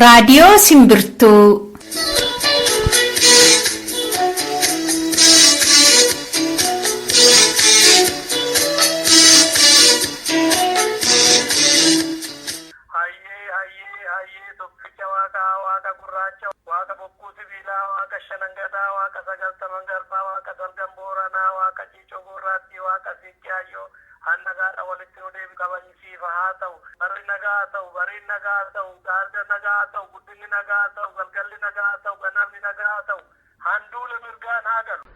Raadiyoo Simbirtuu.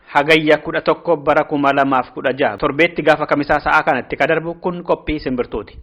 Hagayya 11 bara 2016 torbeetti gaafa kamisaa sa'a kanatti ka darbu kun qophii simbirtuuti.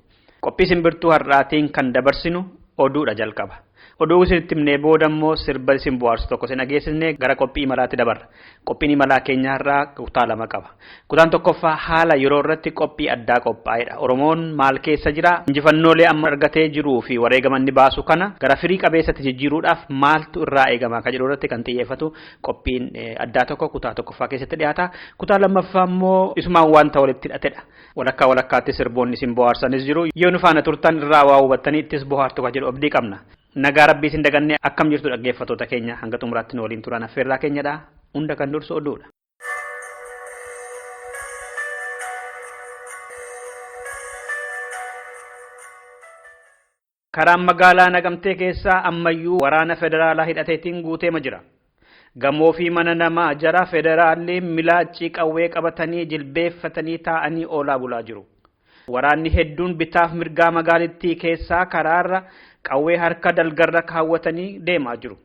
Qophii simbirtuu har'aatiin kan dabarsinu oduudha jalqaba. Oduu isinitti himnee booda immoo sirba isin bohaarsu tokko isin dhageessisnee gara qophii imalaatti dabarra. Qophiin imalaa keenya har'aa kutaa lama qaba. Kutaan tokkoffaa haala yeroo irratti qophii addaa qophaa'edha. Oromoon maal keessa jira? Injifannoolee amma argatee jiruu fi wareegama inni baasu kana gara firii qabeessatti jijjiiruudhaaf maaltu irraa eegama ka jedhu irratti kan xiyyeeffatu qophiin addaa tokko kutaa tokkoffaa keessatti dhiyaata. Kutaa lammaffaa immoo isumaan wanta walitti hidhatedha. Walakkaatti sirboonni isin bohaarsanis jiru. Yoo nu faana turtan irraa waa hubattanii ittis bohaartu ka jedhu abdii qabna. Nagaa rabbii isin dagannee akkam jirtu dhaggeeffattoota keenya hanga xumuraatti nu waliin turan affeerraa keenyadha. Hunda kan dursu oduudha. Karaan magaalaa Naqamtee keessaa ammayyuu waraana federaalaa hidhateetiin guuteema jira. Gamoo fi mana namaa jara federaalli milaacii qawwee qabatanii jilbeeffatanii taa'anii oolaa bulaa jiru. Waraanni hedduun bitaaf mirgaa magaalittii keessaa karaarra qawwee harka dalgarra kaawwatanii deemaa jiru.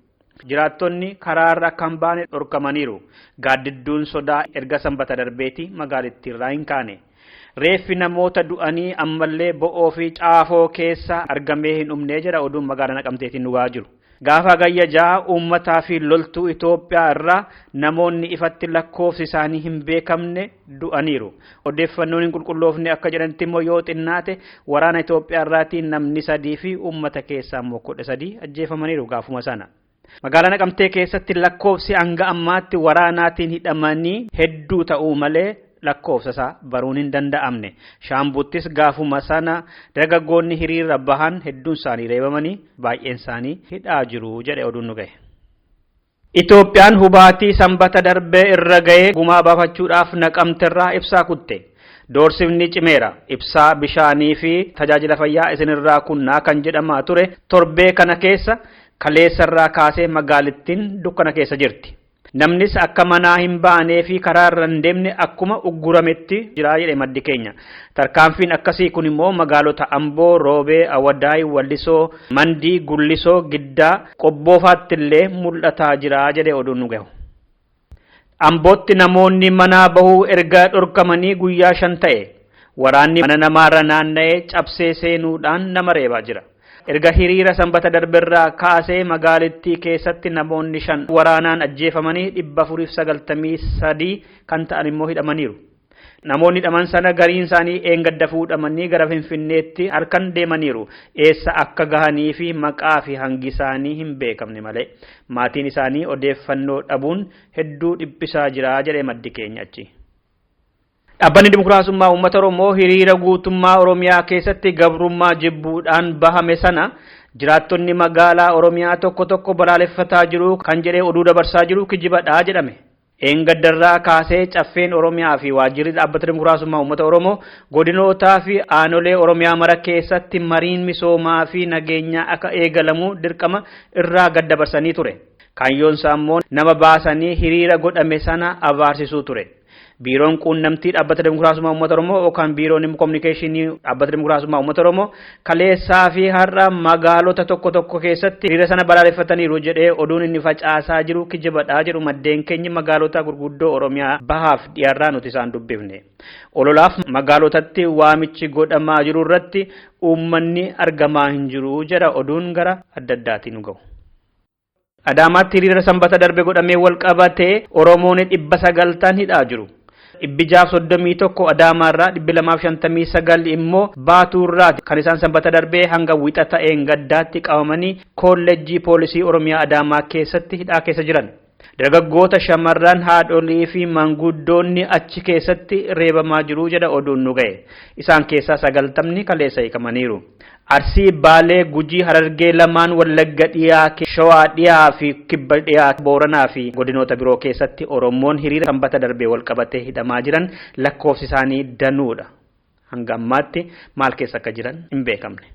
Jiraattonni karaarra kan baane dhorkamaniiru. Gaaddidduun sodaa erga sanbata darbeeti magaalittiirraa hin kaane. Reeffi namoota du'anii ammallee bo'oo fi caafoo keessa argamee hin dhumnee jira oduun magaalaa Naqamteetiin dhugaa jiru. Gaafa gayya ja'a uummataa fi loltuu Itoophiyaa irraa namoonni ifatti lakkoofsi isaanii hin beekamne du'aniiru. Odeeffannoon hin qulqulloofne akka jedhanitti immoo yoo xinnaate waraana Itoophiyaa irraatiin namni 3 fi uummata keessaa immoo 13 ajjeefamaniiru gaafuma sana. Magaalaa Naqamtee keessatti lakkoofsi hanga ammaatti waraanaatiin hidhamanii hedduu ta'uu malee lakkoofsa isaa baruun hin danda'amne. Shaambuttis gaafuma sana dargaggoonni hiriira bahan hedduun isaanii reebamanii baay'een isaanii hidhaa jiru jedhe oduun nu gahe. Itoophiyaan hubaatii sanbata darbee irra gahee gumaa baafachuudhaaf Naqamteerraa ibsaa kutte. Doorsifni cimeera. Ibsaa bishaanii fi tajaajila fayyaa isinirraa kunnaa kan jedhamaa ture torbee kana keessa kaleessarraa kaasee magaalittiin dukkana keessa jirti. Namnis akka manaa hin baanee fi karaa irra hin deemne akkuma uggurametti jira jedhe maddi keenya. Tarkaanfiin akkasii kun immoo magaalota Amboo, Roobee, Awadaay, Wallisoo, Mandii, Gullisoo, Giddaa, Qobboofaatti illee mul'ataa jira jedhe oduun nu gahu. Ambootti namoonni manaa bahuu erga dhorkamanii guyyaa 5 ta'e. Waraanni mana namaarra naanna'ee cabsee seenuudhaan nama reebaa jira. Erga hiriira sanbata darberraa kaasee magaalittii keessatti namoonni 5 waraanaan ajjeefamanii 493 kan ta'an immoo hidhamaniiru. Namoonni hidhaman sana gariin isaanii eengadda fuudhamanii gara Finfinneetti harkan deemaniiru. Eessa akka gahanii fi maqaa fi hangi isaanii hin beekamne malee maatiin isaanii odeeffannoo dhabuun hedduu dhiphisaa jira jedhe maddi keenya achi. Dhaabbanni Dimokiraasummaa Uummata Oromoo hiriira guutummaa Oromiyaa keessatti gabrummaa jibbuudhaan bahame sana jiraattonni magaalaa Oromiyaa tokko balaaleffataa jiru kan jedhee oduu dabarsaa jiru kijibadhaa jedhame. Eengaddarraa kaasee caffeen Oromiyaa fi waajjirri dhaabbata Dimokiraasummaa Uummata Oromoo godinootaa fi aanolee Oromiyaa mara keessatti mariin misoomaa fi nageenyaa akka eegalamu dirqama irraa gad dabarsanii ture. Kaayyoon isaa immoo nama baasanii hiriira godhame sana abaarsisuu ture. Biiroon quunnamtii dhaabbata Dimokiraasummaa Uummata Oromoo yookaan biiroon kominikeeshinii dhaabbata Dimokiraasummaa Uummata Oromoo kaleessaa fi har'a magaalota tokko keessatti hiriira sana balaaleffataniiru jedhee oduun inni facaasaa jiru kijibadhaa jedhu maddeen keenya magaalota gurguddoo Oromiyaa bahaaf dhiyaarraa nuti isaan dubbifne. Ololaaf magaalotatti waamichi godhamaa jiru irratti uummanni argamaa hin jiru jedha oduun gara adda addaatiin nu gahu. Adaamaatti hiriira sanbata darbe godhamee wal qabatee Oromoon 900 hidhaa jiru. 631 Adaamaarraa 259 immoo Baatuurraati kan isaan sanbata darbee hanga wixata gaddaatti qabamanii kolleejjii poolisii Oromiyaa Adaamaa keessatti hidhaa keessa jiran. Dargaggoota shamarran haadholii fi manguddoonni achi keessatti reebamaa jiru jedha oduun nu ga'e. Isaan keessaa 90 kaleessa hiikamaniiru. Arsii Baalee Gujii Harargee lamaan Wallagga dhiyaa Shawaa dhiyaa fi Kibba dhiyaa Booranaa fi godinoota biroo keessatti Oromoon hiriira sanbata darbee wal qabatee hidhamaa jiran lakkoofsi isaanii danuudha. Hanga ammaatti maal keessa akka jiran hin beekamne.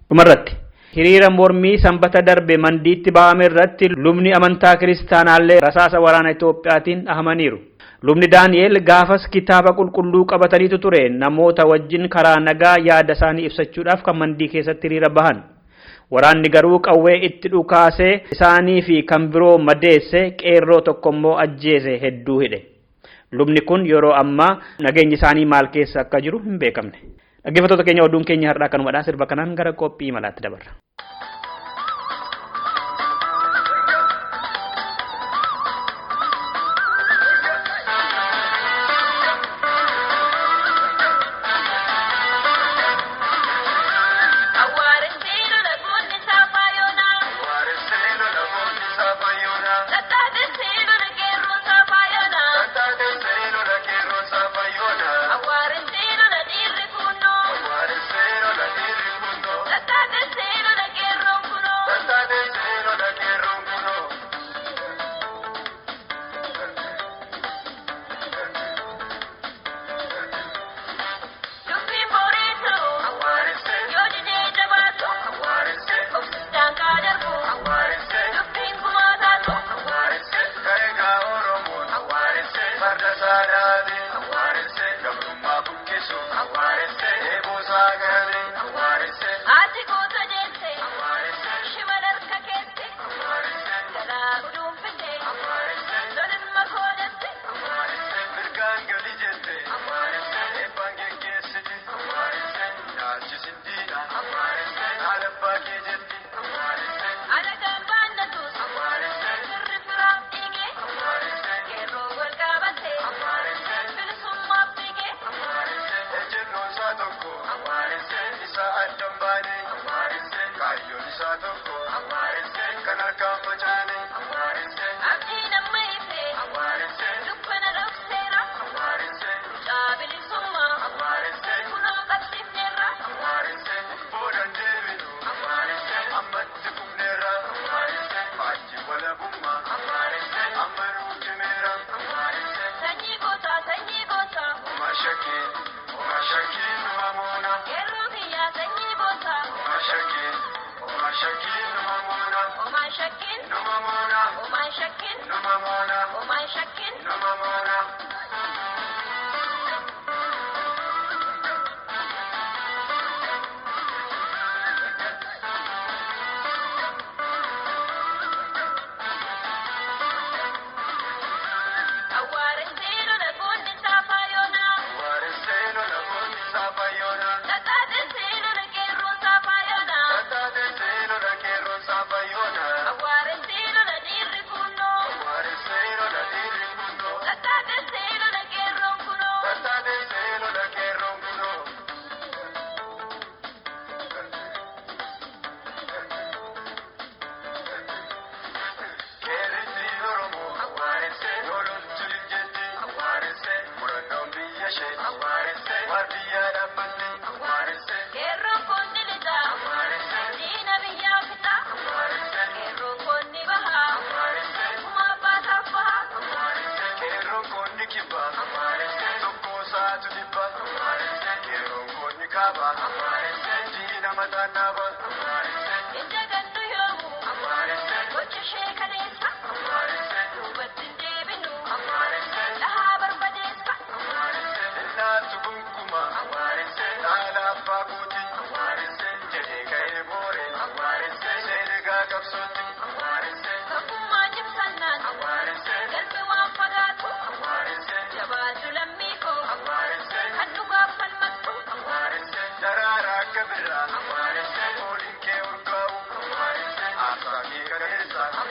Dhumarratti hiriira mormii sanbata darbe mandiitti ba'ame irratti lubni amantaa kiristaanaallee rasaasa waraana Itoophiyaatiin dhahamaniiru. Lubni Daani'el gaafas kitaaba qulqulluu qabataniitu ture namoota wajjin karaa nagaa yaada isaanii ibsachuudhaaf kan mandii keessatti hiriira bahan. Waraanni garuu qawwee itti dhukaasee isaanii fi kan biroo madeesse qeerroo tokkommoo ajjeese hedduu hidhe. Lubni kun yeroo ammaa nageenyi isaanii maal keessa akka jiru hin beekamne. Dhaggeeffattoota keenya oduun keenya har'aa kanumadha. Sirba kanaan gara qophii malaatti dabarra.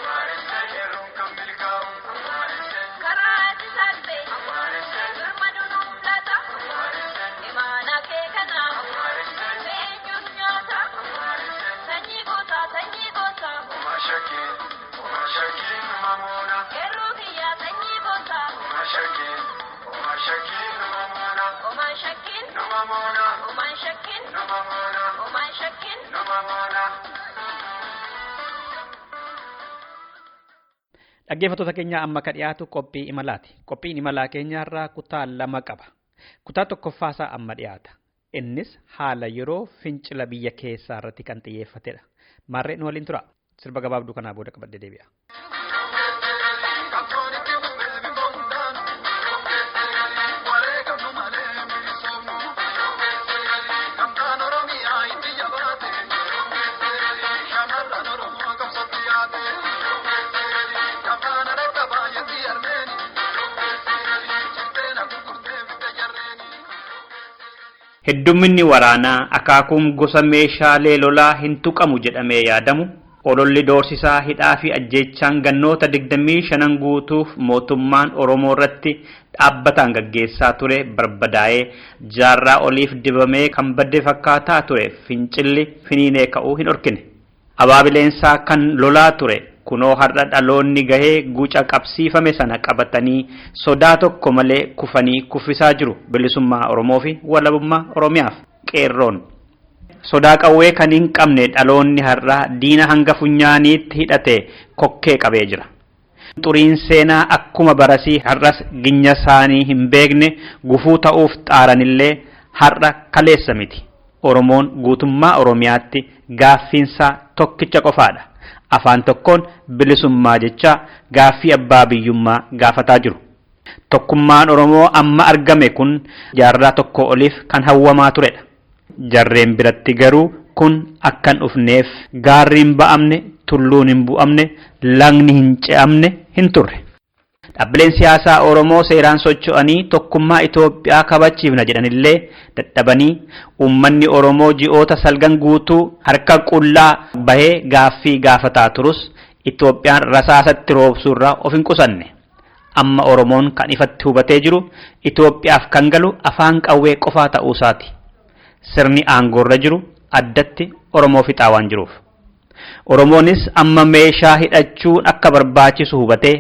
Awareness, Dhaggeeffattoota keenya amma ka dhiyaatu qophii imalaati. Qophiin imalaa keenyaarraa kutaa lama qaba. Kutaa tokkoffaasaa amma dhiyaata. Innis haala yeroo fincila biyya keessaa irratti kan xiyyeeffatedha. Maarree nu waliin tura. Sirba gabaabduu kanaa booda qabadde deebi'a. Heddumminni waraanaa akaakuun gosa meeshaalee lolaa hin tuqamu jedhamee yaadamu ololli doorsisaa hidhaa fi ajjeechaan gannoota 25 guutuuf mootummaan Oromoo irratti dhaabbataan gaggeessaa ture barbadaa'ee jaarraa oliif dibamee kan badde fakkaataa ture fincilli finiinee ka'uu hin dhorkine. Abaabileensaa kan lolaa ture kunoo har'a dhaloonni gahee guca qabsiifame sana qabatanii sodaa tokko malee kufanii kuffisaa jiru bilisummaa Oromoo fi walabummaa Oromiyaaf qeerroon. Sodaa qawwee kan hin qabne dhaloonni har'a diina hanga funyaaniitti hidhate kokkee qabee jira. Xuriin seenaa akkuma barasii har'as ginya isaanii hin beekne gufuu ta'uuf xaaranillee har'a kaleessa miti. Oromoon guutummaa Oromiyaatti gaaffiinsaa tokkicha qofaadha. Afaan tokkoon bilisummaa jecha gaaffii abbaa biyyummaa gaafataa jiru. Tokkummaan Oromoo amma argame kun jaarraa tokko oliif kan hawwamaa turedha. Jarreen biratti garuu kun akkan dhufneef gaarri hin ba'amne, tulluun hin bu'amne, lagni hin ce'amne hin turre. Dhaabbileen siyaasaa Oromoo seeraan socho'anii tokkummaa Itoophiyaa kabachiifna jedhanillee dadhabanii uummanni Oromoo ji'oota salgan guutuu harka qullaa bahee gaaffii gaafataa turus Itoophiyaan rasaasatti roobsuurraa of hin qusanne. Amma Oromoon kan ifatti hubatee jiru Itoophiyaaf kan galu afaan qawwee qofaa ta'uusaati. Sirni aangoorra jiru addatti Oromoo fixaa waan jiruuf. Oromoonis amma meeshaa hidhachuun akka barbaachisu hubatee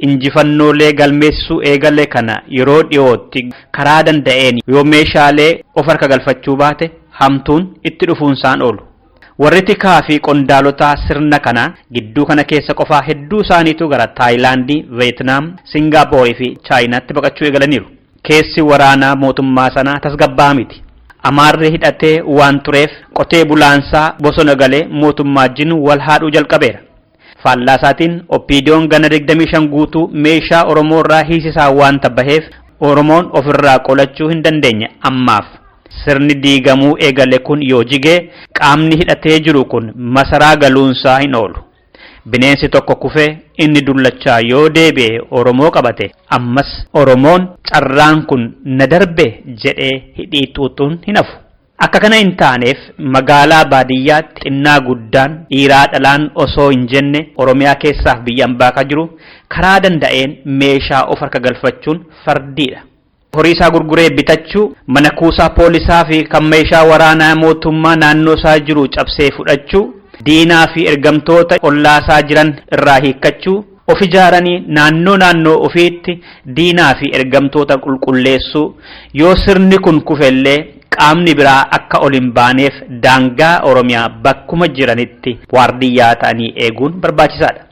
injifannoolee galmeessuu eegale kana yeroo dhiyootti karaa danda'een yoo meeshaalee of harka galfachuu baate hamtuun itti dhufuunsaan oolu. Warri tikaa fi qondaalotaa sirna kana gidduu kana keessa qofaa hedduu isaaniitu gara Taayilaandii, Veetnaam, Singaaporii fi Chaayinaatti baqachuu eegalaniiru. Keessi waraanaa mootummaa sanaa tasgabbaa miti. Amaarri hidhatee waan tureef qotee bulaansaa bosona galee mootummaa wajjin wal haadhuu jalqabeera. Fallaasaatiin Oppiidiyoon gana 25 guutuu meeshaa Oromoo irraa hiisisaa waan tabaheef Oromoon ofirraa qolachuu hin dandeenye ammaaf. Sirni diigamuu eegale kun yoo jigee qaamni hidhatee jiru kun masaraa galuunsaa hin oolu. Bineensi tokko kufee inni dullachaa yoo deebi'e Oromoo qabate ammas Oromoon carraan kun na darbe jedhee hidhii xuuxuun hin hafu. Akka kana hin taaneef magaalaa baadiyyaatti xinnaa guddaan dhiiraa dhalaan osoo hin jenne Oromiyaa keessaaf biyyaan baakaa jiru karaa danda'een meeshaa of harka galfachuun fardiidha. Horii isaa gurguree bitachuu, mana kuusaa poolisaa fi kan meeshaa waraanaa mootummaa naannoo isaa jiru cabsee fudhachuu, diinaa fi ergamtoota ollaasaa jiran irraa hiikkachuu, of ijaaranii naannoo ofiitti diinaa fi ergamtoota qulqulleessuu, yoo sirni kun kufellee qaamni biraa akka ol hin baaneef daangaa Oromiyaa bakkuma jiranitti waardiyyaa ta'anii eeguun barbaachisaadha.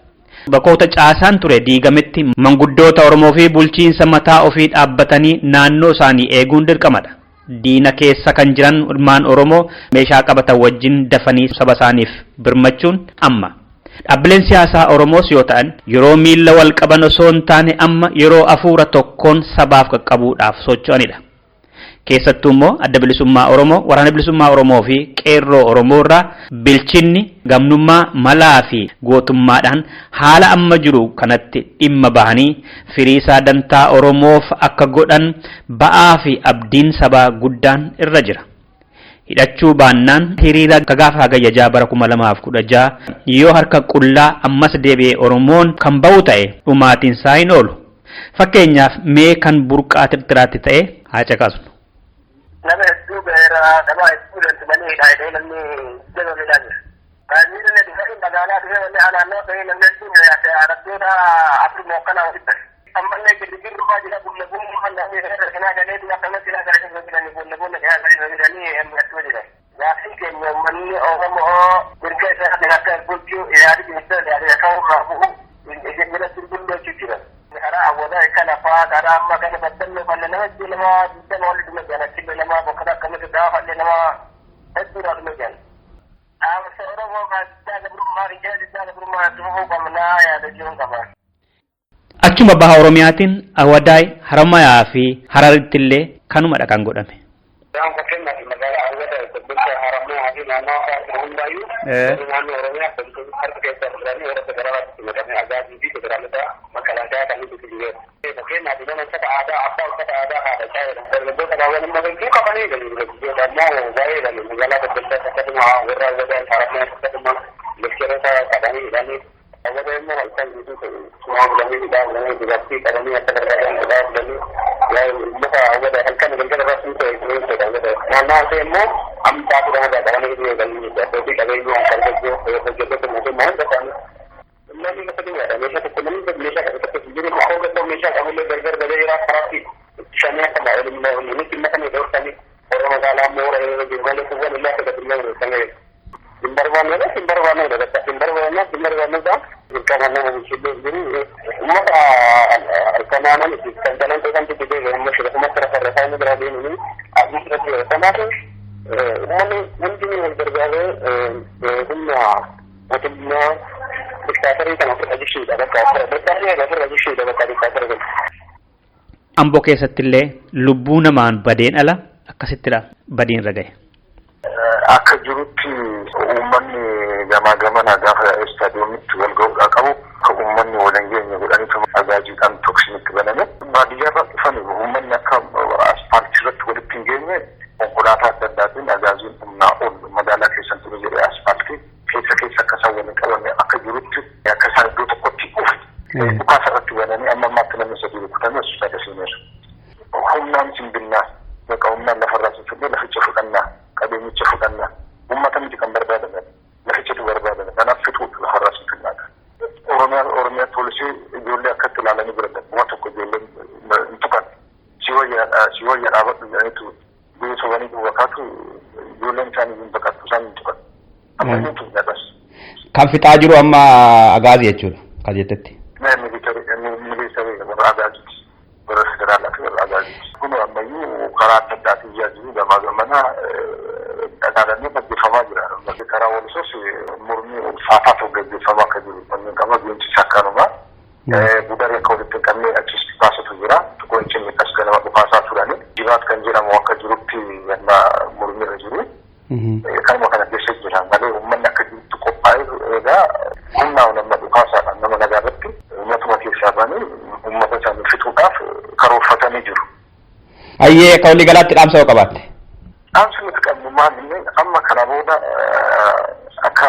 Bakkoota caasaan ture diigametti manguddoota Oromoo fi bulchiinsa mataa ofii dhaabbatanii naannoo isaanii eeguun dirqamadha. Diina keessa kan jiran ilmaan Oromoo meeshaa qabatan wajjin dafanii saba isaaniif birmachuun amma. Dhaabbileen siyaasaa Oromoos yoo ta'an yeroo miilla wal qaban osoo hin taane amma yeroo afuura tokkoon sabaaf qaqqabuudhaaf socho'anidha. Keessattuu immoo adda bilisummaa Oromoo, waraana bilisummaa Oromoo fi qeerroo Oromoo irraa bilchinni gamnummaa malaa fi gootummaadhaan haala amma jiru kanatti dhimma bahanii firiisaa dantaa Oromoof akka godhan ba'aa fi abdiin sabaa guddaan irra jira. Hidhachuu baannaan hiriira gaafa hagayyajaa bara 2016 yoo harka qullaa ammas deebi'ee Oromoon kan ba'u ta'e dhumaatiin isaa hin oolu. Fakkeenyaaf mee kan burqaa tirtiraatti ta'e haa caqasnu. Nama hedduu beera nama hedduu leentumanii hidhaadhee namni jala midhaan baay'inni na dhufee magaalaa dhufee wanni anaannoo ta'ee namni hedduun arabdoota afur mookkanaa walitti ammallee girgirri dhufaa jira bulle bummaa namni irra kanaa galee akkana silaa gara kan jiran birka isa da haka gurju ya ri bisa da ya kawo rabu in da gina turgun da cikira ara awada kana fa ara amma kana badan ne balle na wajin ma bisan wal dum da na cikin ma ba kada kamar da halle na ma hadura da majan am sauro ko ka da burma rijal da burma tuhu kamna ya da jiun kama achuma baha oromiyaatiin awadaay haramayaa fi hararittillee kanuma dhaqan godhame dan ko kenna magala awada ko bulta haramayaa fi na ka hundayu nanu oromiyaa ko har ke sarani ora ko dara ko madame azadi bi ko dara mata makala da kan ko diye ko kenna dina sata ada apa sata ada ada saya dan ko ta wani magan ki ka bani da ni ko da mo wai da ni magala ko bulta ta ta ma ora wada haramayaa ta ma lekere ta kadani dani awada mo alkan ni ko semua dani da ni dirasi kadani apa da dani ya muka awada alkan dengan rasul ko itu da nama se mo am ta ko da dani ni da ni da ko ti kadai mo kan ko ko mo mo da kan नहीं मतलब है हमेशा तो नहीं हमेशा तो जिन्हें होगा तो हमेशा हमले बर्गर बगैरह खराबी शामिल है हमारे में कितना कम दौर तनी और मसाला मोर है जो वाले को वो मिला के दुनिया में संगे सिंबरवान का जिसका नाम है शिबे गुरु उम्मत कनाना में संतलन तो कंटे दे गए हम शुरू में तरफ रसायन द्वारा देने आदमी के समाज उन्होंने उनकी दरबार दुनिया मतलब diktator itu kan rajisi daga kafir betul ya daga rajisi daga diktator kan ambo keessattillee lubbuu namaan badeen ala akkasittidha badeen ragaye akka jirutti uummanni gamaa gaafa istaadiyomitti wal ga'uudha qabu ka uummanni waliin geenye godhaniitu agaajiidhaan toksinitti baname baadiyyaarra dhufan uummanni akka aspaaltii irratti walitti hin geenye konkolaataa adda addaatiin agaajiin humnaa ol magaalaa keessatti ni jedhee aspaaltii keessa akka isaan waliin qabame akka jirutti akka isaan iddoo tokkotti dhukaasa irratti bananii amma ammaatti namni sadii rukutanii hospitaala seeneeru. Humnaan simbinnaa bakka humnaan lafarraa sinfinnee laficha fudhannaa qabeenyicha fudhannaa uummata miti kan barbaadame lafichatu barbaadame kanaaf fixuu lafarraa sinfinnaadha. Oromiyaa poolisii ijoollee akkatti ilaalanii biradda waan tokko ijoollee hin tuqan si wayya dhaabadhu jedhaniitu biyya sobanii duwwakaatu ijoolleen isaanii hin baqattu isaan hin tuqan. Kan fixaa jiru amma agaazii jechuudha kan jettetti. Miliitarii warra agaazii warra federaalaa fi warra agaazii. Kun ammayyuu karaa adda addaatiin jiru gamaa dhagaadhanii gaggeeffamaa jira. Karaa walisoos mormii ulfaataa ta'u gaggeeffamaa akka jiru kanneen qaba beeksisa akkanuma. Budaree akka walitti hin qabne achis baasatu jira. Tokkoon inni as ganama dhufaasaa turani. Jibaat kan jedhamu akka jirutti yannaa mormiirra jiru. Kanuma kana keessa jira malee uummanni akka jirutti qophaa'ee egaa humnaa nama dhukaasaadha nama nagaa irratti uummatuma keessaa ba'anii uummata isaanii fixuudhaaf karoorfatanii jiru. Ayyee akka walii galaatti dhaamsa hoo qabaatte? Dhaamsi nuti qabnu maali amma kana booda akka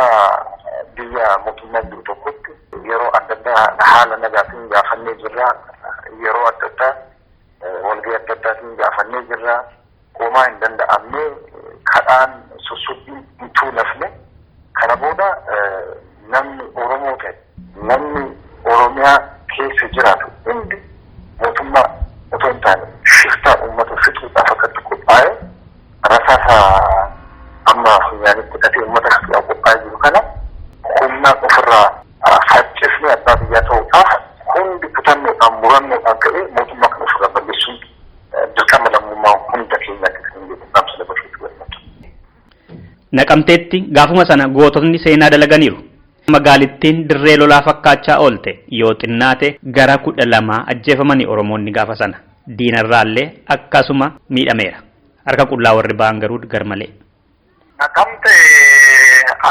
biyya mootummaa jiru tokkotti yeroo adda addaa haala nagaatiin gaafannee jirra yeroo adda addaa walgahii adda addaatiin gaafannee jirra qomaa hin danda'amne kadhaan sussubbii ituu lafne kana booda namni Oromoo ta'e namni Oromiyaa keessa jiraatu hundi mootummaa otoo hin taane shiftaa uummata fixuudhaaf akkatti qophaa'e rasaasa amma funyaanitti hidhatee uummata fixuudhaaf qophaa'ee jiru kana humnaan ofirraa faccisnee abbaa biyyaa ta'uudhaaf hundi kutannoodhaan murannoodhaan ka'ee mootummaa kana ofirraa balleessuun dirqama lammummaa hunda keenyaatti kan jedhu dhaamsa dabarsuutu gammadu. Naqamteetti gaafuma sana goototni seenaa dalaganiiru. Magaalittiin dirree lolaa fakkaachaa oolte yoo xinnaate gara 12 ajjeefamanii Oromoonni gaafa sana. Diinarraallee akkasuma miidhameera. Harka qullaa warri ba'an garuu garmalee. Naqamte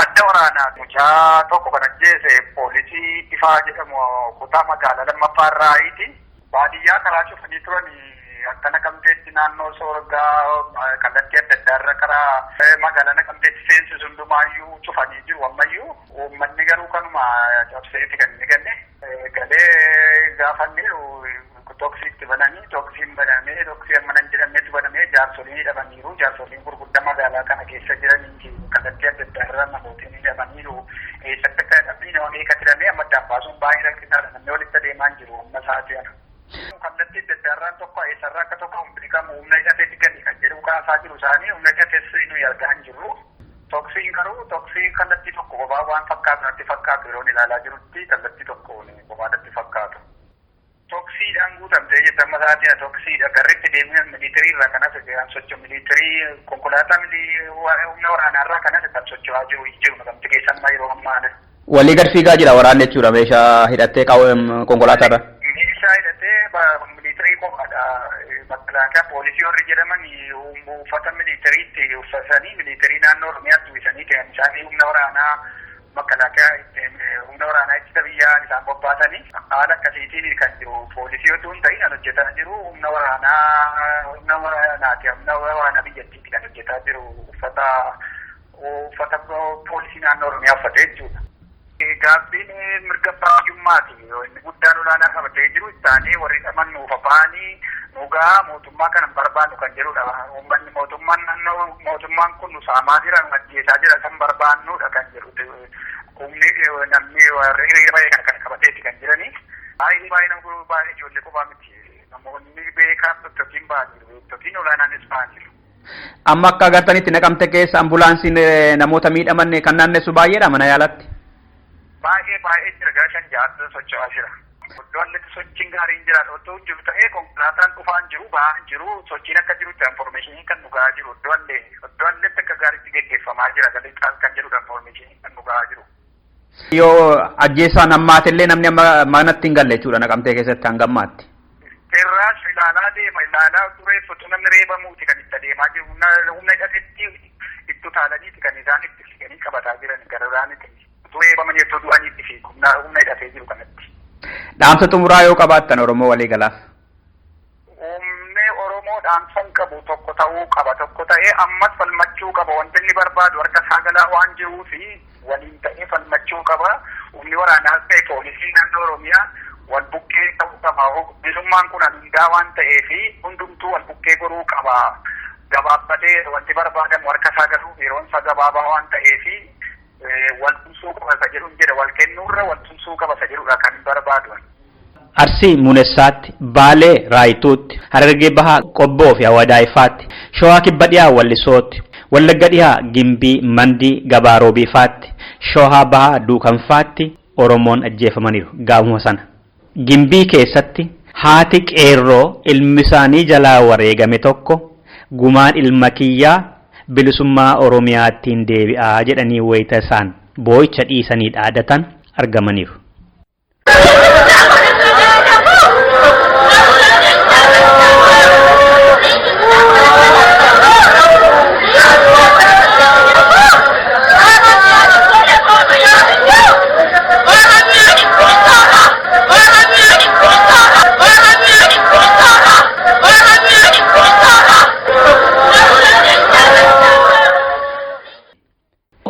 adda waraanaa mucaa tokko kan ajjeese poolisii Ifaa jedhamu kutaa magaalaa lammaffaa irraayiiti. Baadiyyaa karaa cufanii turanii akka Naqamteetti naannoo Soorgaa kallattii adda addaa irra karaa magaalaa Naqamteetti seensisu hundumaayyuu cufanii jiru ammayyuu uummanni garuu kanuma cabseeti kan inni ganne galee gaafanniiru toksiitti bananii toksiin banamee toksii amma nan jedhameetu banamee jaarsolii hidhamaniiru jaarsoliin gurguddaa magaalaa kana keessa jiranii kallattii adda addaa irra namootiin hidhamaniiru eessatti akka dhabbii nama eeka tiramee amma addaan baasuun baay'ee rakkisaadha namni walitti adeemaa jiru amma sa'aatii ana. Kallattii adda addaa irraan tokko eessarraa akka tokko humni qabu humna hidhateetti gadi kan jedhu kaasaa jiru isaanii humna hidhatees nuyi argaa hin jirru. Toksiin garuu toksiin kallattii tokko kophaa waan fakkaatu fakkaatu yeroo ilaalaa jirutti kallattii tokkoon kophaatti fakkaatu. Toksiidhaan guutamtee jedhama isaatiin toksiidha garritti deemuun miliitarii irraa kanas kan socho'u miliitarii konkolaataa humna waraanaarraa kanas kan socho'aa jiru namti keessammaa yeroo ammaadha. Walii gad fiigaa jira waraanni jechuudha meeshaa hidhattee konkolaataarra. Meeshaa hidhattee miliitarii qofaadha. Makalaakaa poolisii warri jedhaman uffata miliitariitti uffatanii miliitarii naannoo Oromiyaatti uwwisanii ta'an isaanii humna waraanaa makalaakaa humna waraanaa ittisa biyyaa isaan bobbaasanii haala akkasiitiin kan jiru poolisii otoo hin ta'in kan hojjetaa jiru humna waraanaa biyyattiitti kan hojjetaa jiru uffata poolisii naannoo Oromiyaa uffatee jechuudha. Gaabbiin mirga baay'ummaati inni guddaan olaanaa qabatee jiru isaanii warri dhamannuuf afaanii dhugaa mootummaa kana barbaannu kan jedhudha. Uummanni mootummaan kun nu saamaa jira nu ajjeesaa jira kan barbaannudha kan jedhu. Humni namni warri hiriira kan qabateetti kan jiranii. Baay'ee nama baay'ee ijoollee qofaa miti. Namoonni beekaan tokkotiin ba'anii tokkotiin olaanaanis ba'anii. Amma akka agartanitti Naqamtee keessa ambulaansiin namoota miidhaman kan naannessu baay'eedha mana yaalatti. Baay'ee jira gara 5 socho'aa jira. Iddoo alletti sochiin gaariin jira otoo jiru ta'ee konkolaataan dhufaan jiru ba'aan jiru sochiin akka jirutti information kan nu gahaa jiru iddoo alletti akka gaariitti geggeeffamaa jira galiixaas kan jedhudha information kan nu gahaa jiru. Yoo ajjeesaan ammaatillee namni amma manatti hin galle jechuudha Naqamtee keessatti hanga ammaatti. Irraas ilaalaa turee foto namni reebamuuti kan itti adeemaa jiru humna hidhatetti itti utaalaniiti kan isaan itti fiiganii qabataa jiran gararaaniiti. Reebamanii itti du'aniitti fi humna hidhatee jiru kanatti. Dhaamsa xumuraa yoo qabaattan Oromoo walii galaaf. Humni Oromoo dhaamsan qabu tokko ta'uu qaba tokko ta'ee ammas falmachuu qaba wanti inni barbaadu harka isaa galaa waan jiruu fi waliin ta'ee falmachuu qaba. Humni waraanaas ta'e poolisii naannoo Oromiyaa wal bukkee ta'uu qaba. Bilisummaan kun hundaa waan ta'eef hundumtuu wal bukkee goruu qaba. Gabaabbatee wanti barbaadamu harka isaa galuuf yeroon isaa gabaabaa waan ta'eef wal tumsuu qaba isa jedhu jedha wal kennuurra wal tumsuu qaba isa jedhudha kan barbaadu. Arsii Muunessaatti, Baalee Raayituutti, Harargee Bahaa Qobboo fi Awadaayifaatti, Shawaa Kibba Dhiyaa Wallisootti, Wallagga Dhiyaa Gimbii Mandii Gabaaroobiifaatti, Shawaa Bahaa Duukanfaatti Oromoon ajjeefamaniiru gaafuma sana. Gimbii keessatti haati qeerroo ilmi isaanii jalaa wareegame tokko gumaan ilma kiyyaa bilisummaa Oromiyaattiin deebi'aa jedhanii wayita isaan boo'icha dhiisanii dhaadatan argamaniiru.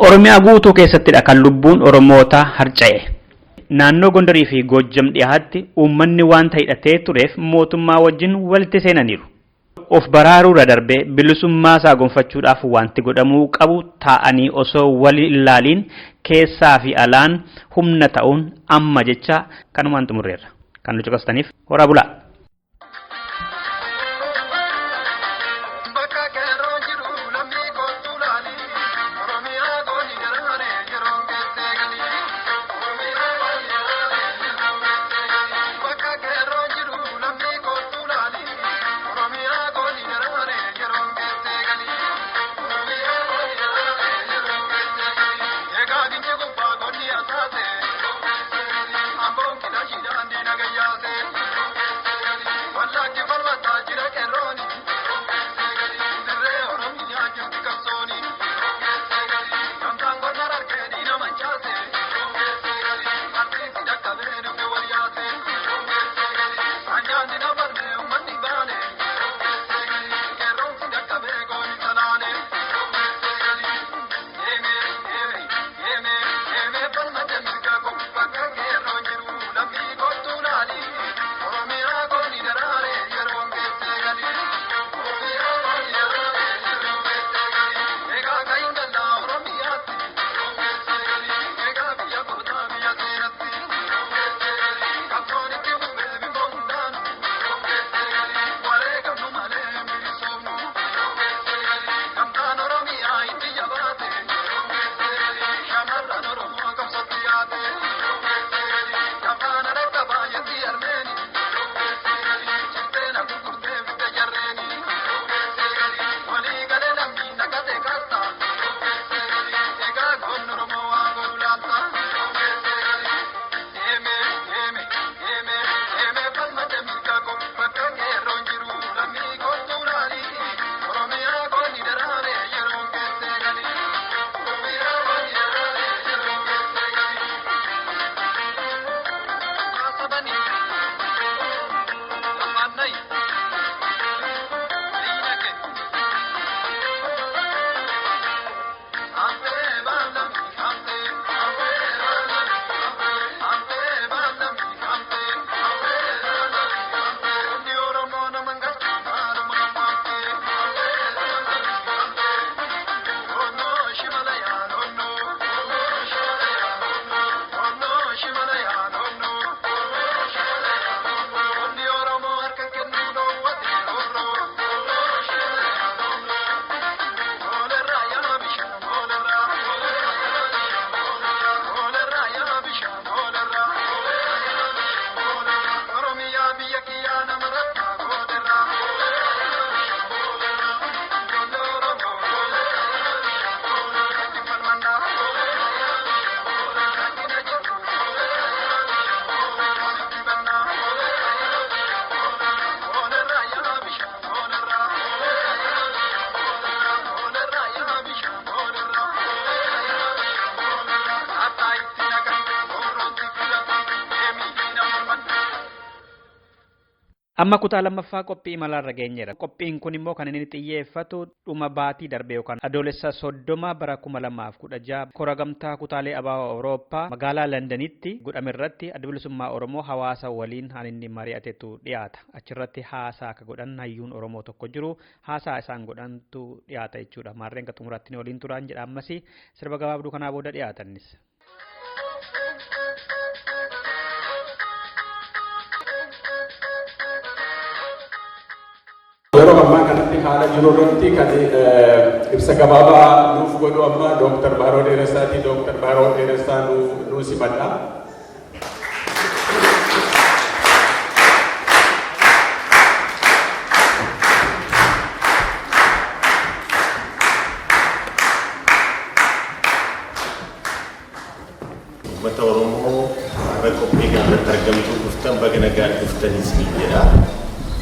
Oromiyaa guutuu keessattidha kan lubbuun Oromootaa harca'e. Naannoo Gondarii fi Goojjam dhiyaatti uummanni waan hidhatee tureef mootummaa wajjin walitti seenaniiru. Of baraaruudha darbee bilisummaa isaa gonfachuudhaaf wanti godhamuu qabu taa'anii osoo wal ilaaliin keessaa fi alaan humna ta'uun amma jecha kanumaan xumurreerra. Kan nu caqastaniif horaa bulaa. Amma kutaa lammaffaa qophii imalarra geenyeera. Qophiin kun immoo kan inni xiyyeeffatu dhuma baatii darbe yookaan adoolessa 30 bara 2016 kora gamtaa kutaalee ABO Awurooppaa magaalaa Londanitti godhame irratti adda bilisummaa Oromoo hawaasa waliin kan inni mari'atetu dhiyaata. Achirratti haasaa akka godhan hayyuun Oromoo tokko jiru haasaa isaan godhantu dhiyaata jechuudha. Maarreen ka xumuratti waliin turaan jedha ammas sirba gabaabduu kanaa booda dhiyaatanis. Yeroo ammaa kanatti haala jiru irratti kan ibsa gabaabaa nuuf godhu amma Dr. Baaroo Dheeressaati. Dr. Baaroo Dheeressaa nu simadha. Uummata Oromoo har'a qophii kanarratti argamtu dhuftan baga nagaan dhuftanis ni jedha.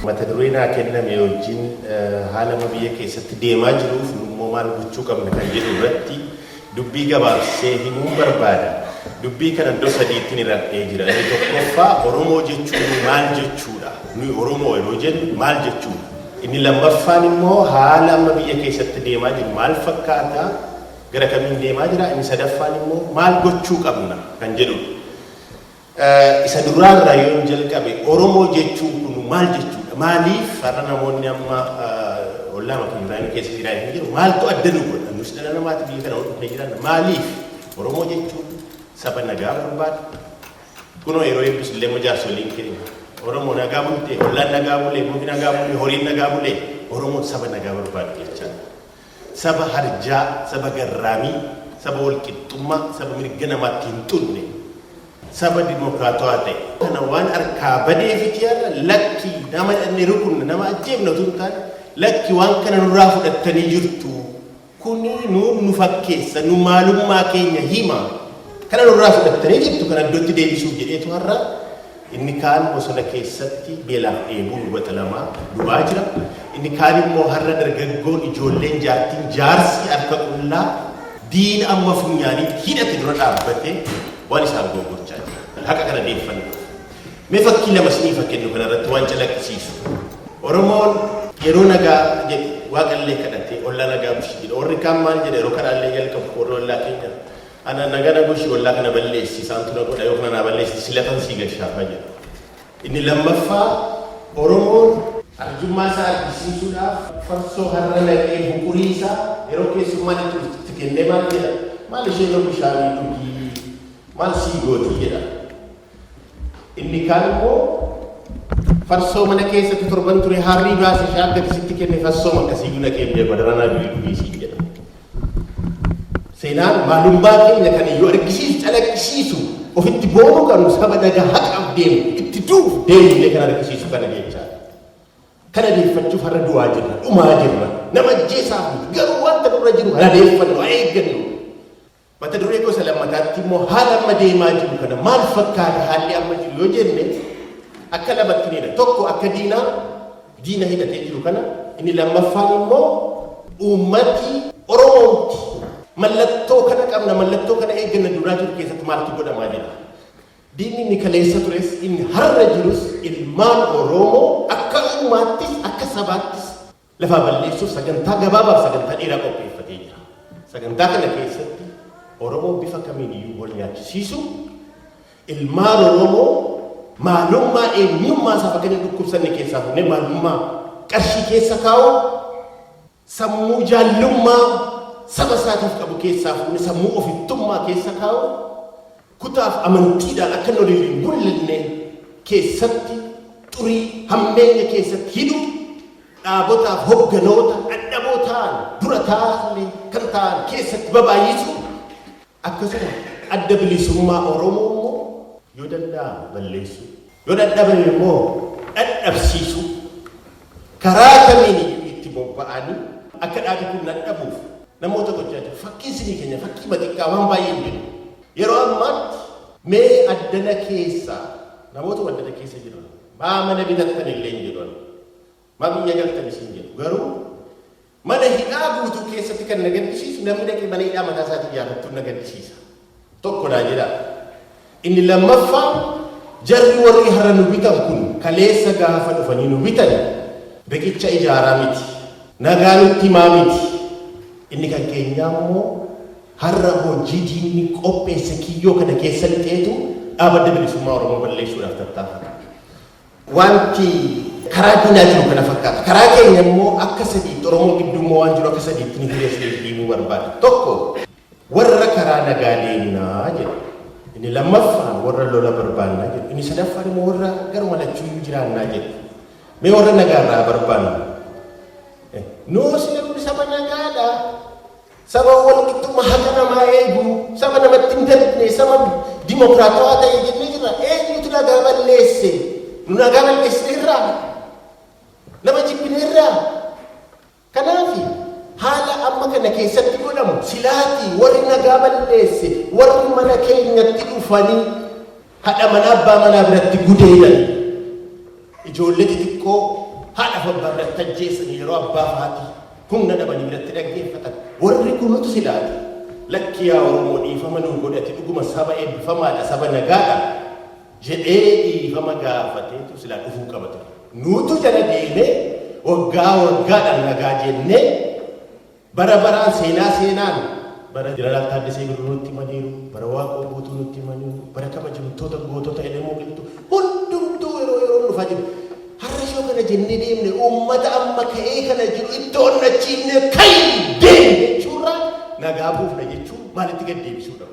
Mata duree naa kenname wajjin haala biyya keessatti deemaa jiruuf immoo maal gochuu qabna kan jedhu irratti dubbii gabaabsee himuu barbaada. Dubbii kana iddoo sadiitti hir'atee jira. Inni tokkoffaa Oromoo jechuun maal jechuudha? Nuyi Oromoo yeroo jennu maal jechuudha? Inni lammaffaan immoo haala amma biyya keessatti deemaa jiru maal fakkaata? Gara kamiin deemaa jira? Inni sadaffaan immoo maal gochuu qabna kan jedhudha. Isa duraarraa yoo jalqabe Oromoo jechuun kun maal jechuudha? Maaliif har'a namoonni amma ollaa makiinaa keessa jiraatan jiru maaltu adda nu godha? Nus dhala namaati biyya kana dhufnee jiran maaliif? Oromoo jechuun saba nagaa barbaadu. Kunoo yeroo eebbis illee jaarsoliin keenya Oromoo nagaa bulte, ollaan nagaa bulee, muki nagaa bulee, horiin nagaa bulee, Oromoon saba nagaa barbaadu jechaa. Saba harjaa, saba garraamii, saba walqixxummaa, saba mirga namaatti hin tunne. Saba dimokiraatawaa ta'e kana waan harkaa badee fitiyaadha lakki nama dhanne rukunna nama ajjeefna tun taane lakki waan kana nurraa fudhattanii jirtu kuni nu fakkeessa nu maalummaa keenya hima kana nurraa fudhattanii jirtu kana iddootti deebisuuf jedheetu har'a inni kaan bosona keessatti beelaaf dheebuu hubata lamaa du'aa jira inni kaan immoo har'a dargaggoon ijoolleen jaartiin jaarsi harka qullaa diina amma funyaanii hidhate dura dhaabbatee waan isaan gurgurchaa jira. Haqa kana deeffannu. Mee fakkii lama isiniif kennu kanarratti waan calaqqisiisu. Oromoon yeroo nagaa jedhe waaqallee kadhatee ollaa nagaa bushi jedhe. Warri kaan maal jedhe yeroo kadhaallee jalqabu warri ollaa keenya. Ana nagaa na bushi ollaa kana balleessi isaantu na godha yoo kana naa balleessi silatan sii gashaafaa jedha. Inni lammaffaa Oromoon arjummaa isaa argisiisuudhaaf farsoo har'a naqee buqurii isaa yeroo keessummaan itti kennee maal jedha? Maal ishee yoo bishaanii dhugii maal sii gootii jedha. Inni kaan immoo farsoo mana keessatti torban ture harrii baase shaakka sitti kenne farsoo akkasii guna keenya badaranaa dhugii jedha. Seenaan maalummaa keenya kan yoo argisiisu calaqqisiisu ofitti boonuu qabnu saba nagaa haqaaf deemu itti duuf deemnee kan argisiisu kana jechaa. Kana deeffachuuf har'a du'aa jirra dhumaa jirra nama ajjeesaaf garuu wanta nurra jiru kana deeffannu haa eeggannu. Mata duree gosa lammataatti immoo haala amma deemaa jiru kana maal fakkaata haalli amma jiru yoo jenne akka lamatti nidha. Tokko akka diina hidhatee jiru kana inni lammaffaan immoo uummati Oromooti. Mallattoo kana qabna mallattoo kana eegganna duraa jiru keessatti maaltu godhamaa jira. Diinni inni kaleessa tures inni har'a jirus ilmaan Oromoo akka uummaattis akka sabaattis lafaa balleessuuf sagantaa gabaabaaf sagantaa dheeraa qopheeffatee jira. Sagantaa kana keessatti Oromoo bifa kamiin iyyuu wal nyaachisiisu ilmaan Oromoo maalummaa eenyummaa isaa fakkeenya dhukkubsanne keessaa fuunee maalummaa qarshii keessa kaa'u sammuu jaallummaa saba isaatiif qabu keessaa fuunee sammuu ofittummaa keessa kaa'u kutaaf amantiidhaan akka inni waliin bullanne keessatti xurii hammeenya keessatti hidhu dhaabotaaf hogganoota dadhaboo ta'an dura taa'an kan ta'an keessatti babaay'isu akkasuma adda bilisummaa Oromoo immoo yoo danda'amu balleessu yoo dadhabame immoo dadhabsiisu karaa kamiin itti bobba'anii akka dhaabi kun dadhabuuf namoota gochaa jiru. Fakkii isinii keenya fakkii xiqqaa waan baay'ee hin jiru. Yeroo ammaatti mee addana keessa namoota addana keessa jiran maa mana bitattan illee hin jedhan maa biyya galtan isin jedhu garuu mana hidhaa guutuu keessatti kan na gaddisiisu namni dhaqee mana hidhaa mataa isaatiin yaadattu na gaddisiisa. Tokko naa jedha. Inni lammaffaan jarri warri har'a nu bitan kun kaleessa gaafa dhufanii nu bitan riqicha ijaaraa miti nagaa nutti himaa miti inni kan keenyaa immoo har'a hojii diinni qopheesse kiyyoo kana keessa lixeetu dhaabadda bilisummaa Oromoo balleessuudhaaf tattaafata. Wanti karaa diinaa jiru kana fakkaata. Karaa keenya immoo akka sadiitti Oromoo giddummoo waan jiru akka sadiitti ni hiriiree deemuu barbaada. Tokko warra karaa nagaa deemnaa jedhu. Inni lammaffaan warra lola barbaannaa jedhu. Inni sadaffaan immoo warra garuma lachuu jiraannaa jedhu. Mee warra nagaarraa barbaanna. Noo sirni saba nagaadha. Saba walqixxummaa haqa namaa eegu, saba namatti hin darbine, saba dimokiraatawaa ta'e jennee jirra. Eenyutu nagaa balleesse? Nu nagaa balleessineerraa? Nama jibbineerraa? Kanaaf haala amma kana keessatti godhamu silaatii warri nagaa balleesse, warri mana keenyatti dhufanii haadha manaa abbaa manaa biratti gudeedan. Ijoollee xixiqqoo haadha abbaa biratti ajjeessan yeroo abbaa faatii humna dhabanii biratti dhaggeeffatan. Warri kunuutu silaati. Lakkiyaa Oromoo dhiifama nuu godhate dhuguma saba eebbifamaadha, saba nagaadha jedhee dhiifama gaafateetu silaa dhufuu qabate. Nuutu jala deemee waggaadhaan nagaa jennee bara baraan seenaan bara Jeneraal Taaddasee Birruu nutti himaniiru, bara Waaqoo Guutuu nutti himaniiru, bara kabajamtoota gootota Elemoo Qilxuu hundumtuu yeroo dhufaa jiru. Har'a yoo kana jennee deemne uummata amma ka'ee kana jiru itti onnachiifne kayi deemu jechuurraa nagaa buufna jechuun maalitti gad deebisuudha.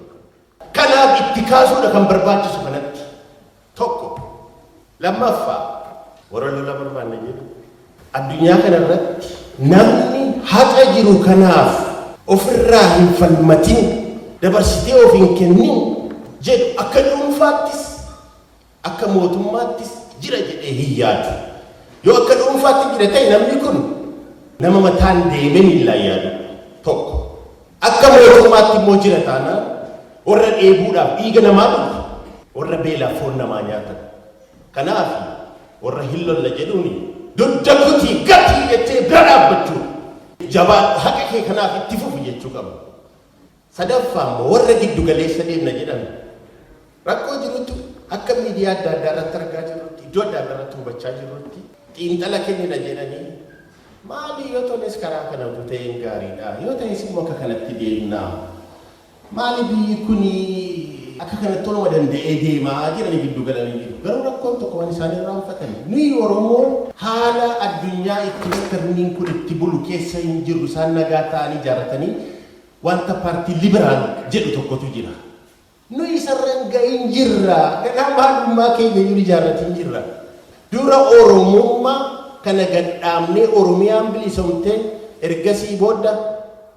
Kanaaf itti kaasuudha kan barbaachisu kanatti. Tokko lammaffaa warra lola barbaanna jedhu addunyaa kanarratti namni haqa jiru kanaaf ofirraa hin falmatin dabarsitee of hin kennin jedhu akka dhuunfaattis akka mootummaattis jira jedhee hin yaadu. Yoo akka dhuunfaatti jira ta'e namni kun nama mataan deemee miillaan yaadu. Tokko akka mootummaatti immoo jira taanaan warra dheebuudhaaf dhiiga namaa dhufu, warra beelaaf foon namaa nyaatan. Kanaaf warra hin lolla jedhuuni dudda kutii gatii jettee bira dhaabbachuu jabaa haqa kee kanaaf itti fufu jechuu qaba. Sadaffaa immoo warra giddu galeessa deemna jedhan rakkoo jirutti akka miidiyaa adda addaa irratti argaa jirrutti iddoo adda addaa irratti hubachaa jirrutti xiinxala kennina jedhanii maali yoo toles karaa kana ta'een gaariidha yoo ta'es immoo akka kanatti deemnaa maali biyyi kuni akka kanatti toluma danda'ee deemaa jiranii giddu galanii jiru. Garuu rakkoon tokko waan isaan irraanfatan nuyi Oromoo haala addunyaa itti sirniin kun itti bulu keessa hin jirru isaan nagaa ta'anii ijaarratanii wanta paartii liberaal jedhu tokkotu jira. Nuyi sarran ga'iin jirra. Ganaa maalummaa keenya iyyuu ijaarratiin jirra. Dura Oromummaa kana gadhaabnee Oromiyaan bilisoomtee ergasii booda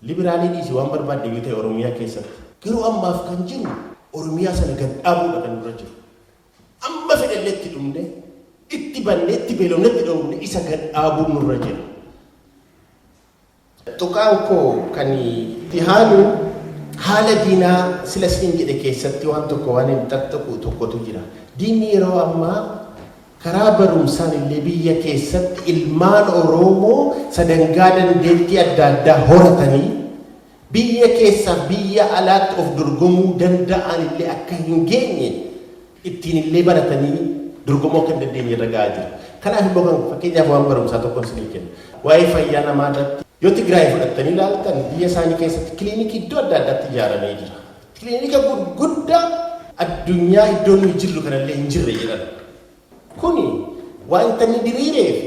liberaalii dhiisii waan barbaadde yoo ta'e Oromiyaa keessatti. Garuu ammaaf kan jiru Oromiyaa sana gadhaabuudha kan dura jiru. Amma fedhalleetti dhumne itti bannee itti beelofnetti dhumne isa gadhaabuun nurra jira. Tuqaan koo kan itti haanu haala diinaa sila siin jedhe keessatti waan tokko waan hin tattaqu tokkotu jira. Diinni yeroo ammaa karaa barumsaan illee biyya keessatti ilmaan Oromoo sadangaa dandeettii adda addaa horatanii biyya keessaa biyya alaatti of dorgomuu danda'an illee akka hin geenye ittiin illee baratanii dorgomuu akka hin dandeenye irra gahaa jiru. Kanaaf immoo kan fakkeenyaaf waan barumsaa tokko isinii kenna. Waa'ee fayyaa namaa irratti yoo Tigraay fudhattanii ilaaltan biyya isaanii keessatti kiliinikii iddoo adda addaatti ijaaramee jira. Kiliinika gurguddaa addunyaa iddoo nuyi jirru kanallee hin jirre jedhan. Kuni wanta inni diriireef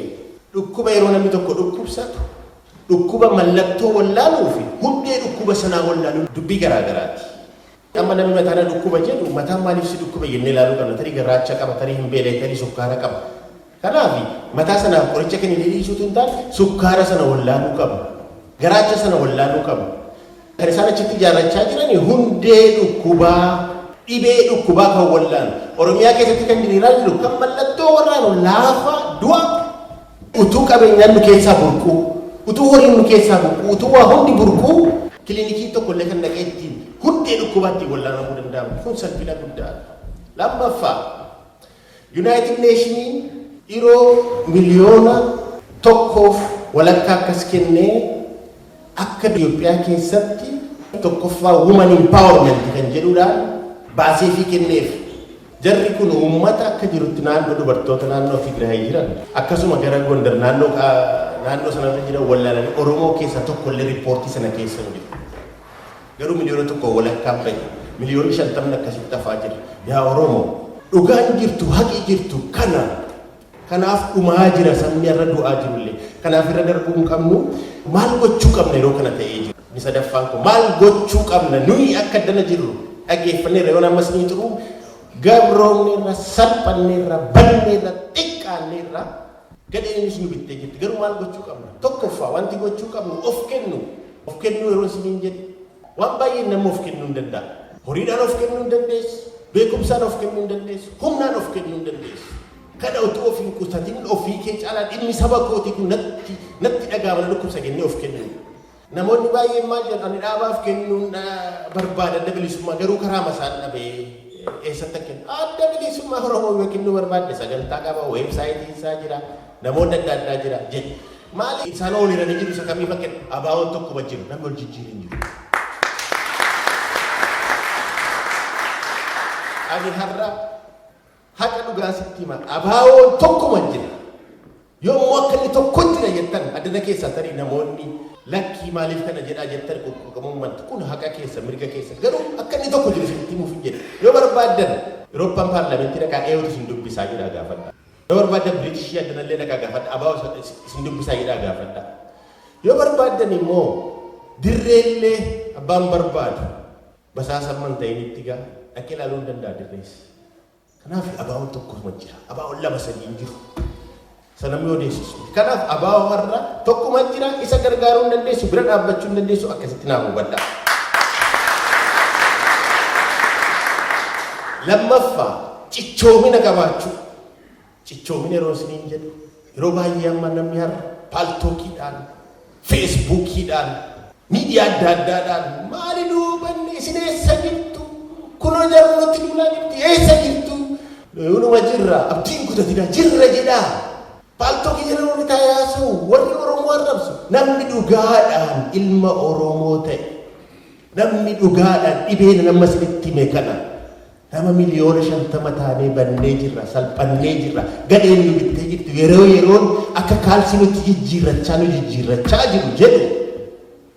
dhukkuba yeroo namni tokko dhukkubsatu dhukkuba mallattoo wallaaluu fi hundee dhukkuba sanaa wallaaluu dubbii garaagaraati. Amma namni mataan dhukkuba jedhu mataan maaliif si dhukkuba jennee ilaaluu qabna. Tarii garaacha qaba, tarii hin beelee, tarii sukkaara qaba. Kanaaf mataa sanaaf qoricha kan hin dhiisuutu hin taane sukkaara sana wallaaluu qaba. Garaacha sana wallaaluu qaba. Kan isaan achitti ijaarrachaa jiran hundee dhukkubaa dhibee dhukkubaa kan wallaan Oromiyaa keessatti kan diriiraa jiru kan mallattoo warraan laafa du'a utuu qabeenyaan nu keessaa burquu utuu horiin nu keessaa burquu utuu waa hundi burquu kiliinikii tokko illee kan dhaqee ittiin hundee dhukkubaatti wallaanamuu danda'amu kun salphina guddaadha. Lammaffaa United Nationiin yeroo miliyoona tokkoof walakkaa akkas kennee akka Itoophiyaa keessatti tokkoffaa woman empowerment kan jedhuudhaan baasee fi kenneef Jarri kun uummata akka jirutti naannoo dubartoota naannoo Tigraay jiran akkasuma gara Gondar naannoo sanarra jiran wallaalanii Oromoo keessa tokko illee riippoortii sana keessa hin jiru. Garuu miliyoona tokko walakkaan bahe miliyoonni 50 akkasitti hafaa jira. Yaa Oromoo dhugaan jirtu haqi jirtu kanaaf dhumaa jira sabni irra du'aa jirullee kanaaf irra darbuu hin qabnu maal gochuu qabna yeroo kana ta'ee jiru. Ni sadaffaan kun maal gochuu qabna nuyi akka dana jirru dhaggeeffanneerra yoo ammas ni turu gabroonneerra salphanneerra banneerra xiqqaanneerra gadheenis nu bittee jirti garuu maal gochuu qabna tokkoffaa wanti gochuu qabnu of kennu yeroo isiniin jedhe waan baay'ee nama of kennuu hin danda'a horiidhaan of kennuu hin dandeessu beekumsaan of kennuu hin dandeessu humnaan of kennuu hin dandeessu kada utuu of hin qusattin ofii kee caalaa dhimmi saba kootii kun natti dhagaama dhukkubsa kennee of kennu namoonni baay'een maal jedhan dhaabaaf kennuun barbaadan adda bilisummaa garuu karaa masaan dhabee eessatti kennu adda bilisummaa Oromoo yoo kennuu barbaadde sagantaa qaba weebsaayitii isaa jira namoonni adda addaa jira jedhe maali isaan ooliranii jiru isa kamiif akka abaawoon tokkuma jiru namni ol jijjiirin jiru. Ani har'a haqa dhugaa sitti hima abaawoon tokkuma jira yommuu akka inni tokko jira jettan addana keessaa tarii namoonni lakkii maaliif kana jedhaa jettan qoqqoqamummaan kun haqa keessa mirga keessa garuu akka inni tokko jiru sitti himuuf hin jedhe yoo barbaaddan Eurooppaan paarlamentii dhaqaa eeyyatu isin dubbisaa jedhaa gaafadha yoo barbaaddan Biriitishii addanallee dhaqaa gaafadha abaawoo isin dubbisaa jedhaa gaafadha yoo barbaaddan immoo dirreellee abbaan barbaadu basaasamman ta'initti gaa dhaqee ilaaluu hin danda'a dirreessi kanaaf abaawoon tokkuma jira abaawoon lama sadii hin jiru sanamni odeessisu kanaaf abaawoo har'a tokkuma jira isa gargaaruu hin dandeessu bira dhaabbachuu hin dandeessu akkasitti naaf hubadha. Lammaffaa cichoomina qabaachuu cichoomina yeroo isiniin jedhu yeroo baay'ee amma namni har'a paaltookiidhaan feesbuukiidhaan miidiyaa adda addaadhaan maali duubanne isin eessa jirtu kunoo jarri nutti duulaa jirti eessa jirtu yoonuma jirra abdiin kutatina jirra jedhaa. Paaltooki jedhamu taayaasu warri Oromoo arrabsu namni dhugaadhaan ilma Oromoo ta'e namni dhugaadhaan dhibeen nama sinitti hime kana nama miliyoona 50 taanee bannee jirra salphannee jirra gadheen nu bittee jirtu yeroon akka kaalsi nutti jijjiirrachaa jiru jedhu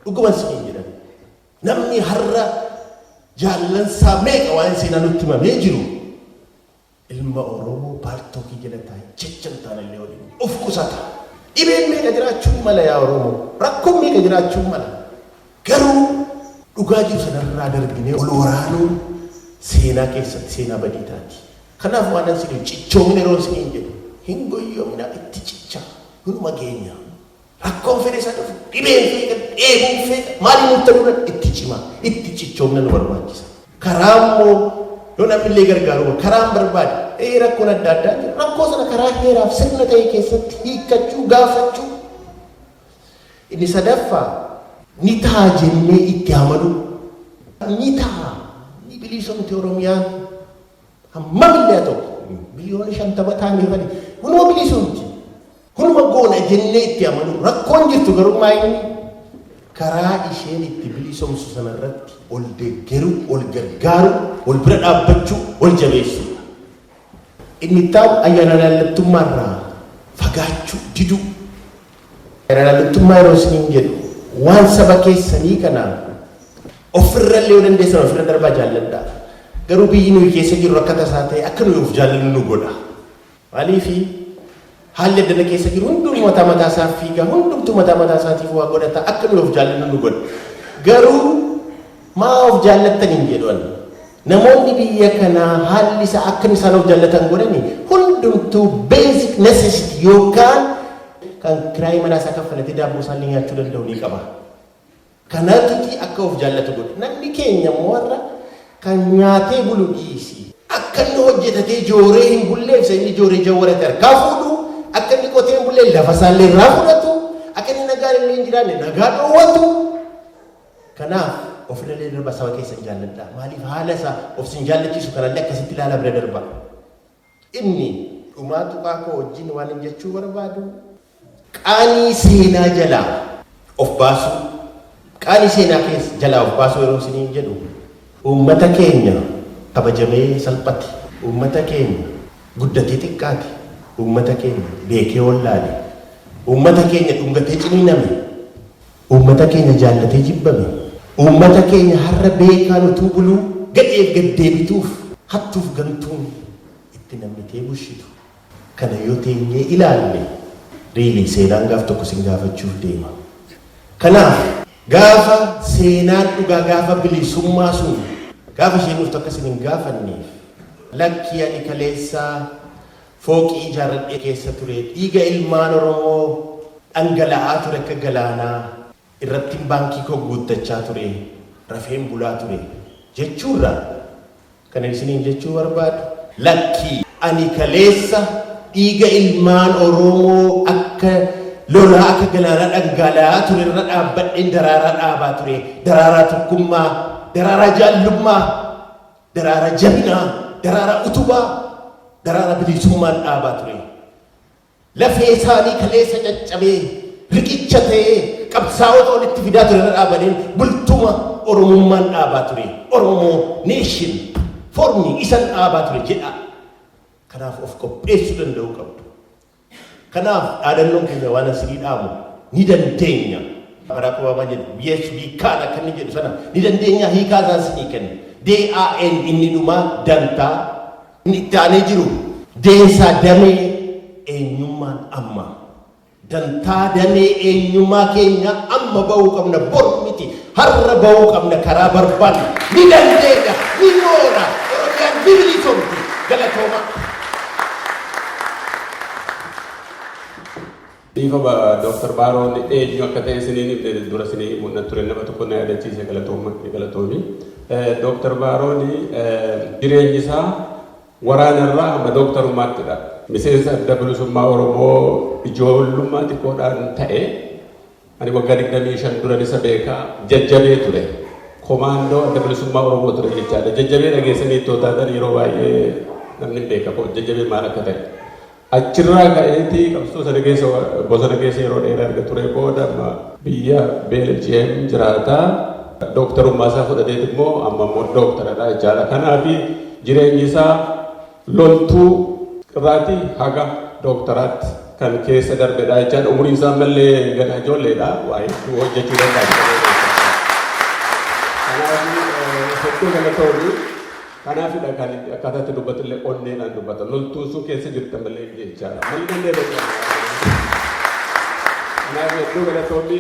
dhuguman siniin jedhan namni har'a jaallansaa meeqa waan seenaa nutti himamee jiru ilma Oromoo paaltooki jedha taa'e jechan taanallee waliin of qusata dhibeen meeqa jiraachuu mala yaa Oromoo rakkoon meeqa jiraachuu mala garuu dhugaa jiru sanarraa darbinee ol waraanuun seenaa keessatti seenaa badii taati kanaaf waan isin cichoomina yeroo isin jedhu hin goyyoomina itti cichaa hunuma geenya rakkoon fedhe isaa dhufu dhibeen feeqa dheebuun feeqa maaliin nutti dhufa itti cimaa itti cichoomina nu barbaachisa karaa immoo yoo namni gargaaru karaan barbaade rakkoon adda addaa jira rakkoo sana karaa heeraaf sirna ta'e keessatti hiikkachuu gaafachuu inni sadaffaa ni ta'a jennee itti amanuu ni ta'a ni bilisoomte Oromiyaan hammam illee tokko biliyoona 50 taanee fadi hunuma bilisoomti hunuma goona jennee itti amanuu rakkoon jirtu garuu maayini karaa isheen itti bilisoomsu sanarratti ol deeggaruu ol gargaaruu ol bira dhaabbachuu ol jabeessuu inni taa'u ayyaana laallattummaarraa fagaachuu diduu ayyaana laallattummaa yeroo isiniin jedhu waan saba keessanii kanaan ofirrallee yoo dandeessan ofirra darbaa jaalladhaa garuu biyyi nuyi keessa jirru akka tasaa ta'e akka nuyi of jaallannu nu godha maaliifi haalli addana keessa jiru hundumtuu mataa isaa fiigaa hundumtuu mataa isaatiif waa godhata akka nuyi of jaallannu nu godha garuu maa of jaallattaniin jedhan namoonni biyya kanaa haalli isaa akka isaan of jaallatan godhani hundumtuu basic necessity yookaan kan kiraayii mana isaa kaffalatee daabboo isaallee nyaachuu danda'u ni qaba. Kanatti akka of jaallatu godha namni keenya immoo warra kan nyaatee bulu dhiisi akka inni hojjetatee jooree hin bulleefsa inni jooree jawwarate harkaa fuudhu akka inni qotee hin bullee lafa isaallee irraa fudhatu akka inni nagaan illee hin jiraanne nagaa dhoowwatu kanaaf ofirra darba saba keessa jaalladha maaliif haala isaa of sin jaallachiisu kanallee akkasitti ilaala bira darba inni dhumaa tuqaa koo wajjin waan hin jechuu barbaadu qaanii seenaa jalaa of baasuu qaanii seenaa keessa jalaa of baasuu yeroo isiniin jedhu uummata keenya kabajamee salphate uummata keenya guddatee xiqqaate, uummata keenya beekee wallaale, uummata keenya dhungatee ciniiname, uummata keenya jaallatee jibbame, uummata keenya har'a beekaan utuu buluu gadheef gaddeebituuf hattuuf gantuun itti namnitee bushitu. Kana yoo teenyee ilaalle riilii seenaan gaaf tokko sin gaafachuuf deema. Kanaaf gaafa seenaan dhugaa gaafa bilisummaa sun gaafa isheen nuuf tokko sin hin gaafanneef lakkii ani kaleessaa fooqii ijaarradhee keessa ture dhiiga ilmaan Oromoo dhangala'aa ture akka galaanaa irratti baankii koo guuttachaa ture rafeen bulaa ture jechuurra kan isiniin jechuu barbaadu lakkii ani kaleessa dhiiga ilmaan Oromoo akka lolaa akka galaanaa dhangala'aa ture irra dhaabbadheen daraaraa dhaabaa ture, daraaraa tokkummaa, daraaraa jaallummaa, daraaraa jabinaa, daraaraa utubaa, daraaraa bilisummaan dhaabaa ture. Lafee isaanii kaleessa caccabee riqicha ta'ee qabsaa'ota walitti fidaa ture irra dhaabaniin bultuma Oromummaan dhaabaa ture. Oromoo neeshin formii isan dhaabaa ture jedha. Kanaaf of qopheessuu danda'uu qabdu. Kanaaf dhaadannoon keenya waan asirii dhaamu ni dandeenya. Barack Obama jedhu biyyeessu hiikaan akka inni jedhu sana ni dandeenya hiikaa isaan sinii kenna. DAN inni dhumaa dantaa inni itti aanee jiru deesaa damee eenyummaan amma. Dantaa damee eenyummaa keenya amma ba'uu qabna bor miti har'a ba'uu qabna karaa barbaanne ni dandeenya ni noora Oromiyaan ni bilisoomti galatooma. Dhiifa Dr. Baroon eenyu akka ta'e isiniin dura isinii mul'atu ture nama tokko na yaadachiise galatoomi. Dr. Baroon jireenyi isaa waraanarraa hamma dooktarummaattiidha. Miseensa adda bilisummaa Oromoo ijoollummaa xiqqoodhaan ta'e ani waggaa 25 dura isa beekaa jajjabee ture. Komaandoo adda bilisummaa Oromoo ture jechaadha. Jajjabee dhageessanii ittoo taatan yeroo baay'ee namni beeka jajjabee maal akka ta'e. Achirraa ka'eetii qabsoo sana keessa bosona keessa yeroo dheeraa erga ture booda biyya Beeljiyeem jiraataa dooktarummaa isaa fudhatee immoo amma immoo dooktaradha jechaadha. Kanaaf jireenyi isaa loltuu irraati haga dooktaraatti kan keessa darbedha jechaadha. Umuriin isaa mallee gada ijoolleedha waa'ee hojjechuu danda'a. Kanaaf hedduu galatoonni. Kanaafidha kan akkaataatti dubbatillee onneedhaan dubbata. Loltuu sun keessa jirtan malee jechaadha. Malli dandeenye. Kanaaf hedduu galatoonni.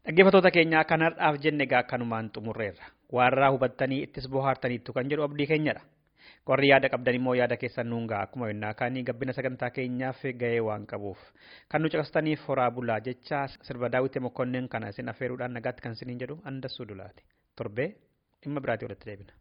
Dhaggeeffattoota keenya kanarraaf jenne gaa kanumaan xumurreerra. Warraa hubattanii ittis bohaartaniittu kan jedhu abdii keenyadha. Qorri yaada qabdan immoo yaada keessan nuun gaa akkuma yennaa kaanii gabbina sagantaa keenyaaf gahee waan qabuuf. Kan nu caqastaniif horaa bulaa jecha sirba Daawit Mokonnin kana isin affeeruudhaan nagaatti kan isiniin jedhu Andassuu Dulaati. Torbee dhimma biraatii walitti deebina.